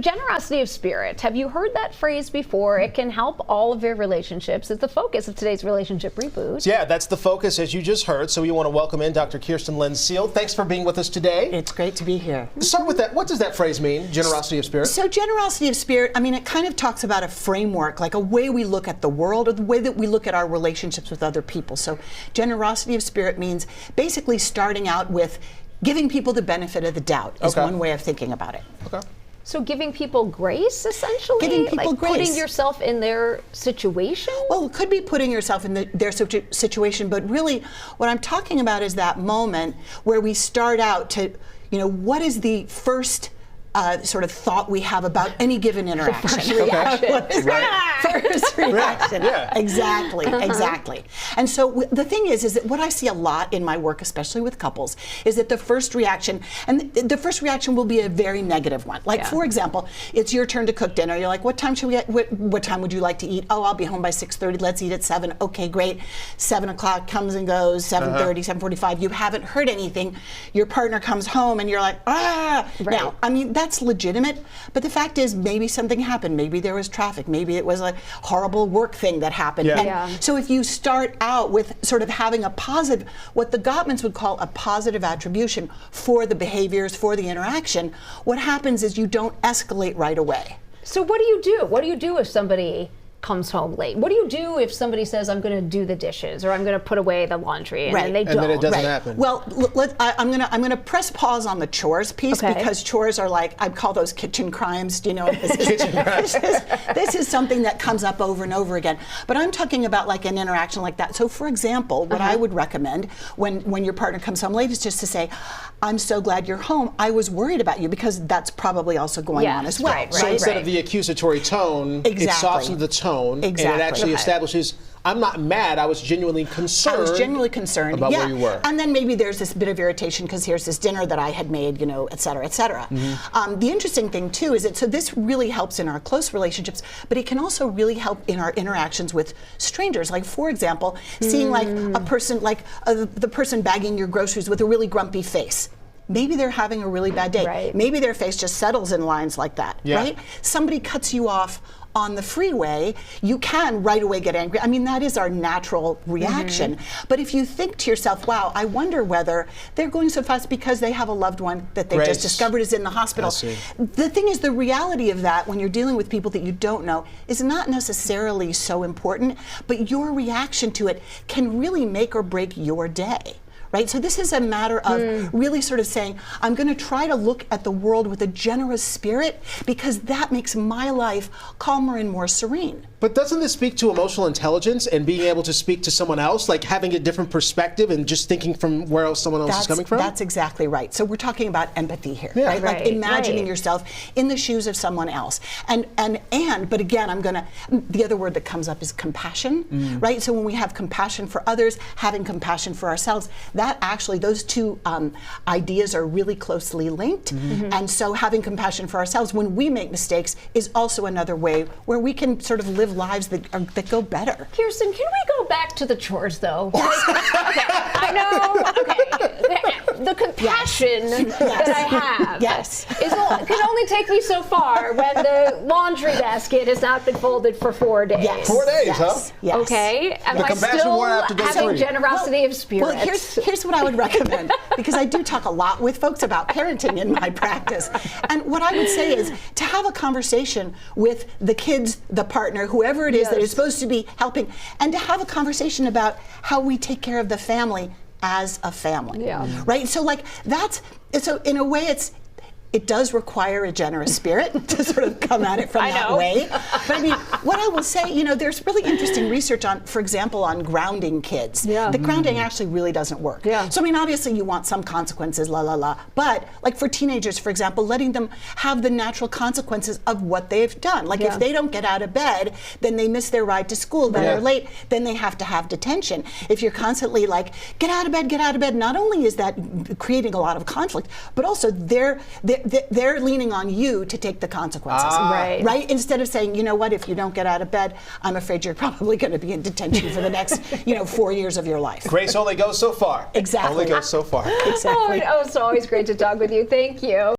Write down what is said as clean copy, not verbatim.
Generosity of spirit. Have you heard that phrase before? It can help all of your relationships. It's the focus of today's relationship reboot. Yeah, that's the focus, as you just heard. So we want to welcome in Dr. Kirsten Lind Seal. Thanks for being with us today. It's great to be here. Start with that. What does that phrase mean, generosity of spirit? So generosity of spirit, I mean, it kind of talks about a framework, like a way we look at the world or the way that we look at our relationships with other people. So generosity of spirit means basically starting out with giving people the benefit of the doubt is one way of thinking about it. Okay. So giving people grace, essentially? Giving people like grace. Putting yourself in their situation? Well, it could be putting yourself in their situation, but really what I'm talking about is that moment where we start out to, what is the first sort of thought we have about any given interaction. First reaction. First reaction. Yeah. Exactly, exactly. And so the thing is that what I see a lot in my work, especially with couples, is that the first reaction, and the first reaction will be a very negative one. Like, for example, it's your turn to cook dinner. You're like, what time should we what time would you like to eat? Oh, I'll be home by 6:30. Let's eat at 7. Okay, great. 7 o'clock comes and goes, 7:30, 7:45. You haven't heard anything. Your partner comes home and you're like, ah. Right. Now, I mean, that's legitimate, but the fact is maybe something happened. Maybe there was traffic. Maybe it was a horrible work thing that happened. And so if you start out with sort of having a positive, what the Gottmans would call a positive attribution for the behaviors, for the interaction, what happens is you don't escalate right away. So what do you do? What do you do if somebody comes home late? What do you do if somebody says, I'm going to do the dishes or I'm going to put away the laundry, and then they don't? And then it doesn't happen. Well, I'm going to press pause on the chores piece because chores are like, I call those kitchen crimes. Do you know what this is? Kitchen crimes. This is something that comes up over and over again. But I'm talking about like an interaction like that. So for example, what I would recommend when your partner comes home late is just to say, I'm so glad you're home. I was worried about you, because that's probably also going on as well. Right, So instead of the accusatory tone, it softens the tone, and it actually establishes, I'm not mad, I was genuinely concerned. I was genuinely concerned about where you were. And then maybe there's this bit of irritation because here's this dinner that I had made, et cetera, et cetera. The interesting thing too is that, so this really helps in our close relationships, but it can also really help in our interactions with strangers. Like, for example, seeing like a person, like the person bagging your groceries with a really grumpy face. Maybe they're having a really bad day. Maybe their face just settles in lines like that, right? Somebody cuts you off on the freeway, you can right away get angry. I mean, that is our natural reaction. But if you think to yourself, wow, I wonder whether they're going so fast because they have a loved one that they just discovered is in the hospital. The thing is, the reality of that when you're dealing with people that you don't know is not necessarily so important, but your reaction to it can really make or break your day. Right? So this is a matter of really sort of saying, I'm going to try to look at the world with a generous spirit, because that makes my life calmer and more serene. But doesn't this speak to emotional intelligence and being able to speak to someone else, like having a different perspective and just thinking from where else someone else is coming from? That's exactly right. So we're talking about empathy here, right? Like imagining yourself in the shoes of someone else. But again, the other word that comes up is compassion, right? So when we have compassion for others, having compassion for ourselves, that actually, those two ideas are really closely linked. And so having compassion for ourselves when we make mistakes is also another way where we can sort of live lives that go better. Kirsten, can we go back to the chores, though? I know. The compassion that I have can only take me so far when the laundry basket has not been folded for 4 days. 4 days, huh? Yes. Okay. Am I still having generosity of spirit? Well, here's what I would recommend, because I do talk a lot with folks about parenting in my practice. And what I would say is to have a conversation with the kids, the partner, whoever it is that is supposed to be helping, and to have a conversation about how we take care of the family as a family. Right? So like so in a way it does require a generous spirit to sort of come at it from that way. But I mean, what I will say, there's really interesting research on, for example, on grounding kids. The grounding actually really doesn't work. So I mean, obviously you want some consequences, but like for teenagers, for example, letting them have the natural consequences of what they've done. Like if they don't get out of bed, then they miss their ride to school, then they're late, then they have to have detention. If you're constantly like, get out of bed, not only is that creating a lot of conflict, but also they're leaning on you to take the consequences, right? Instead of saying, you know what, if you don't get out of bed, I'm afraid you're probably going to be in detention for the next, 4 years of your life. Grace only goes so far. Exactly. Only goes so far. Exactly. Oh, it's always great to talk with you. Thank you.